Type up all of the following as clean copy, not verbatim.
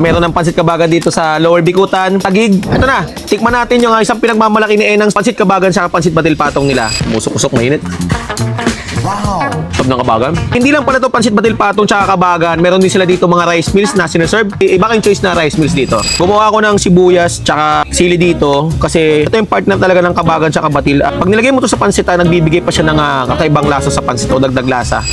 Meron ng pansit kabagan dito sa Lower Bikutan, Taguig. Ito na, tikman natin yung isang pinagmamalaki ni Enang pansit kabagan sa pansit batil patong nila. Musok-usok, mainit. Wow! Sarap ng kabagan. Hindi lang pala ito pansit batil patong tsaka kabagan. Meron din sila dito mga rice meals na sinaserve. Iba kayong choice na rice meals dito. Gumawa ako ng sibuyas tsaka sili dito kasi ito yung partner talaga ng kabagan tsaka batil. Pag nilagay mo to sa pansit, nagbibigay pa siya ng kakaibang lasa sa pansit o dagdag lasa.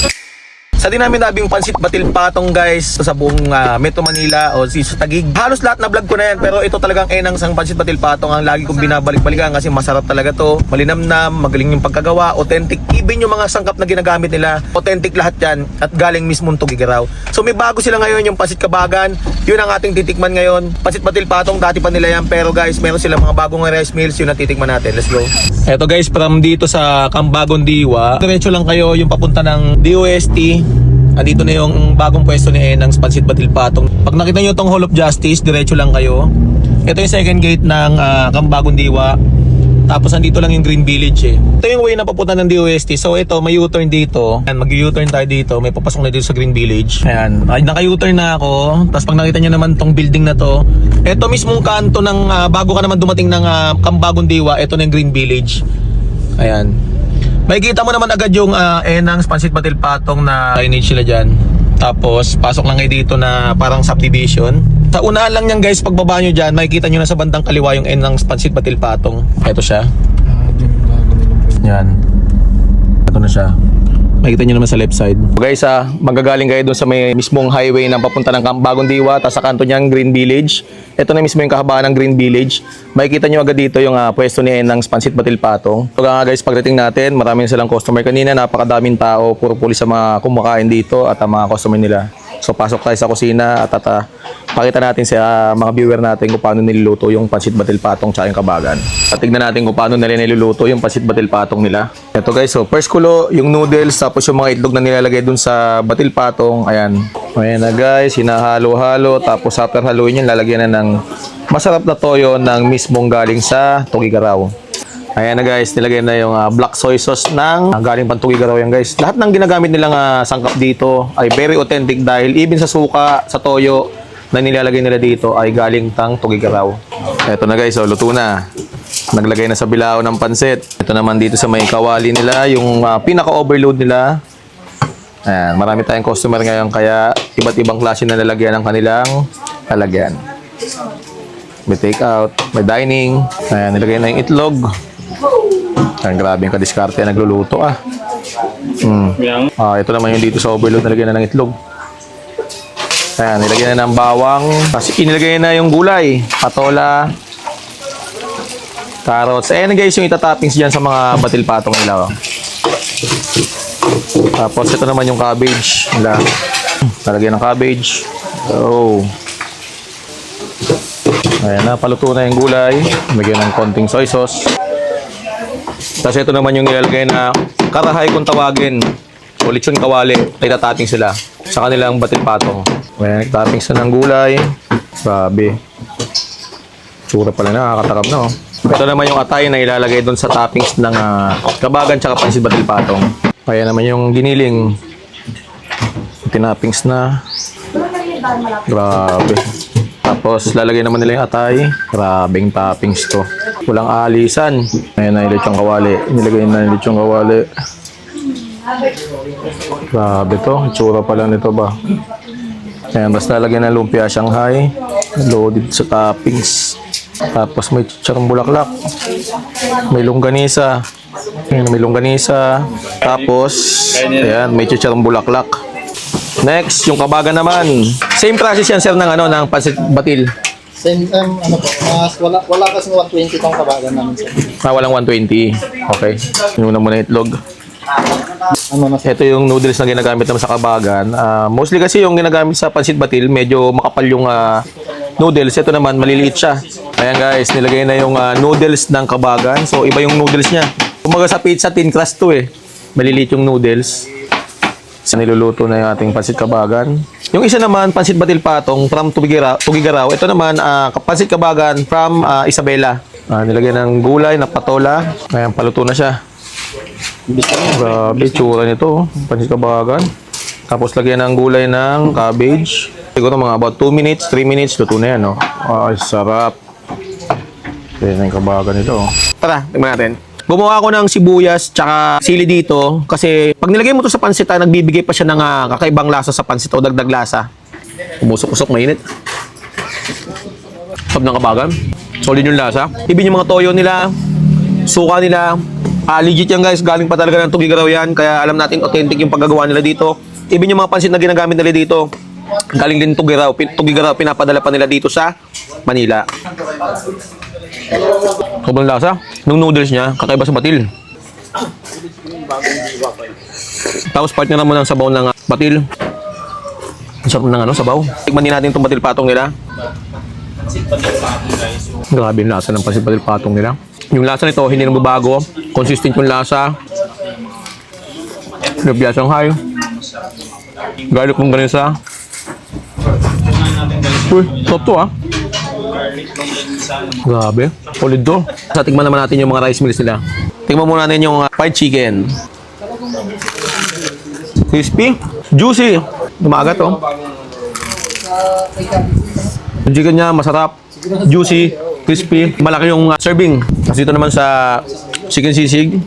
Sa dinami nabing pansit batil patong guys sa buong Metro Manila o sa Taguig. Halos lahat na vlog ko na yan, pero ito talagang Enang sang pansit batil patong ang lagi kong binabalik-balikan kasi masarap talaga to. Malinamnam, magaling yung pagkagawa, authentic. Even yung mga sangkap na ginagamit nila, authentic lahat yan at galing mismong Tugigaraw. So may bago sila ngayon yung pansit kabagan. Yun ang ating titikman ngayon. Pansit batil patong, dati pa nila yan, pero guys, meron sila mga bagong rice meals, yun ang titikman natin. Let's go. Eto guys, from dito sa Cambagon Diwa, diretso lang kayo yung papunta ng DOST. Andito na yung bagong pwesto ni Enang's Pansit Batil Patong. Pag nakita nyo itong Hall of Justice, diretso lang kayo. Ito yung second gate ng Cambagon Diwa. Tapos andito lang yung Green Village eh. Ito yung way na papunta ng DOST. So ito, may U-turn dito. Ayan, mag-U-turn tayo dito. May papasok na dito sa Green Village. Ayan, naka-U-turn na ako. Tapos pag nakita nyo naman tong building na to, ito mismong kanto ng bago ka naman dumating ng Cambagon Diwa, ito na yung Green Village. Ayan. Makikita mo naman agad yung Enang's Pansit Batil Patong na signage sila dyan. Tapos pasok lang kayo dito na parang subdivision. Sa unahan lang yan guys, pagbaba nyo dyan, makikita nyo na sa bandang kaliwa yung Enang's Pansit Batil Patong. Ito siya. Yan. Ito na siya. Makikita nyo naman sa left side. Guys magagaling kayo dun sa may mismong highway na papunta ng Cambagon Diwa. Tapos sa kanto niyang Green Village. Ito na mismo yung kahabaan ng Green Village. Makikita nyo agad dito yung pwesto ni Enang's Pansit Batil Patong. So guys, pagdating natin, marami na silang customer kanina. Napakadaming tao, puro pulis sa mga kumakain dito at ang mga customer nila. So pasok tayo sa kusina at pakita natin sa mga viewer natin kung paano niluluto yung Pansit Batil Patong tsaka yung kabagan. At tignan natin kung paano nila niluluto yung Pansit Batil Patong nila. Ito guys, so first kulo yung noodles, tapos yung mga itlog na nilalagay dun sa Batil Patong. Ayan. Ayan na guys, hinahalo-halo. Tapos after haluin yan, lalagyan na ng masarap na toyo ng mismong galing sa Tugigaraw. Ayan na guys, nilagay na yung black soy sauce ng galing pang Tugigaraw yan guys. Lahat ng ginagamit nilang sangkap dito ay very authentic dahil even sa suka, sa toyo na nilalagay nila dito ay galing tang Tugigaraw. Ito na guys, so luto na. Naglagay na sa bilao ng pansit. Ito naman dito sa may kawali nila, yung pinaka-overload nila. Ayan, marami tayong customer ngayon kaya iba't ibang klase na lalagyan ng kanilang lalagyan. May take out, may dining. Ayan, nilagay na yung itlog. Ayan, grabe yung kadiskarte nagluluto ito naman yung dito sa overload, nilagyan na ng itlog. Ayan, nilagyan na ng bawang. Tapos inilagay na yung gulay, patola, carrots. Ayan guys, yung itatoppings dyan sa mga batil patong nila. Tapos ito naman yung cabbage nila. Nalagyan ng cabbage. Ayan na, paluto na yung gulay. Lagyan ng konting soy sauce. Tapos ito naman yung nilalagay na karahay kung tawagin. O lechon kawali. Itatoppings sila sa kanilang batil patong. Ayan, toppings na ng gulay. Grabe. Tsura pala na, nakakatakam na Ito naman yung atay na ilalagay doon sa toppings ng kabagan tsaka pansit batil patong. Ayan naman yung giniling. Tinappings na. Grabe. Tapos lalagay naman nila yung atay. Grabing toppings to. Walang alisan. Ayan na yung lechong kawali. Nilagay na yung lechong kawali. Grabe to. Itsura pa lang nito ba. Ayan, basta lalagyan ng lumpia Shanghai. Loaded sa toppings. Tapos may chicharong bulaklak. May longganisa. Ayan, may longganisa. Tapos, ayan, may chicharong bulaklak. Next, yung kabagan naman. Same process yan, sir, ng pansit batil. Same wala kasi 120 tong kabagan namin, sir. Walang 120. Okay. Inuna muna itlog. Ito yung noodles na ginagamit naman sa kabagan. Mostly kasi yung ginagamit sa pansit batil, medyo makapal yung noodles. Ito naman, maliliit siya. Ayan guys, nilagay na yung noodles ng kabagan. So, iba yung noodles niya. Kumaga sa pizza, thin crust to maliliit yung noodles. Niluluto na yung ating pansit kabagan. Yung isa naman, pansit batil patong from Tugigaraw. Ito naman, pansit kabagan from Isabela. Nilagyan ng gulay na patola. Ayan, paluto na siya. Grabe, tsura nito. Pansit kabagan. Tapos lagyan ng gulay ng cabbage. Siguro mga about 2 minutes, 3 minutes, luto na yan, no? Ay, sarap. Yan yung kabagan nito. Tara, tingnan natin. Gumawa ako ng sibuyas tsaka sili dito kasi pag nilagay mo to sa pansit, nagbibigay pa siya ng kakaibang lasa sa pansit o dagdag lasa. Umusok-usok, mainit. Sarap ng kabagan. Solid yung lasa. Ibin yung mga toyo nila, suka nila. Legit yan guys, galing pa talaga ng Tugigaraw yan. Kaya alam natin authentic yung paggagawa nila dito. Ibin yung mga pansit na ginagamit nila dito. Galing din Tugigaraw. Tugigaraw, pinapadala pa nila dito sa Manila. Sobrang lasa. Nung noodles niya, kakaiba sa batil. Tapos partner naman ng sabaw ng batil. Ang sarap ng sabaw. Tikman din natin itong batil patong nila. Grabe yung lasa ng pansit batil patong nila. Yung lasa nito, hindi nagbabago. Consistent yung lasa. Lumpia Shanghai. Garlic mong ganisa. Uy, top to Grabe. Solid to. Sa tigman naman natin yung mga rice meals nila. Tignan muna natin yung fried chicken. Crispy. Juicy. Dumagat to. Yung chicken niya masarap. Juicy. Crispy. Malaki yung serving. Kasi dito naman sa chicken sisig.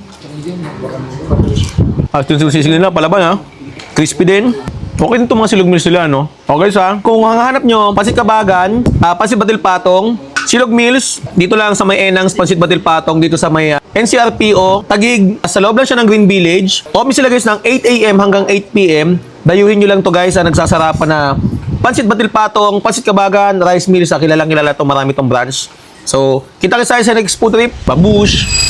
Yung sisig nila, palaban Crispy din. Okay nito mga silog meals nila, no? Okay kung hahanap nyo, Pansit Kabagan, Pansit Batil Patong, Silog Meals, dito lang sa may Enang's Pansit Batil Patong, dito sa may NCRPO, Taguig, sa loob lang siya ng Green Village. Open sila guys ng 8 AM hanggang 8 PM. Dayuhin nyo lang to guys, nagsasarapan na Pansit Batil Patong, Pansit Kabagan, Rice Meals, kilalang kilala to, marami tong branch. So, kita kayo sa next food trip. Babush!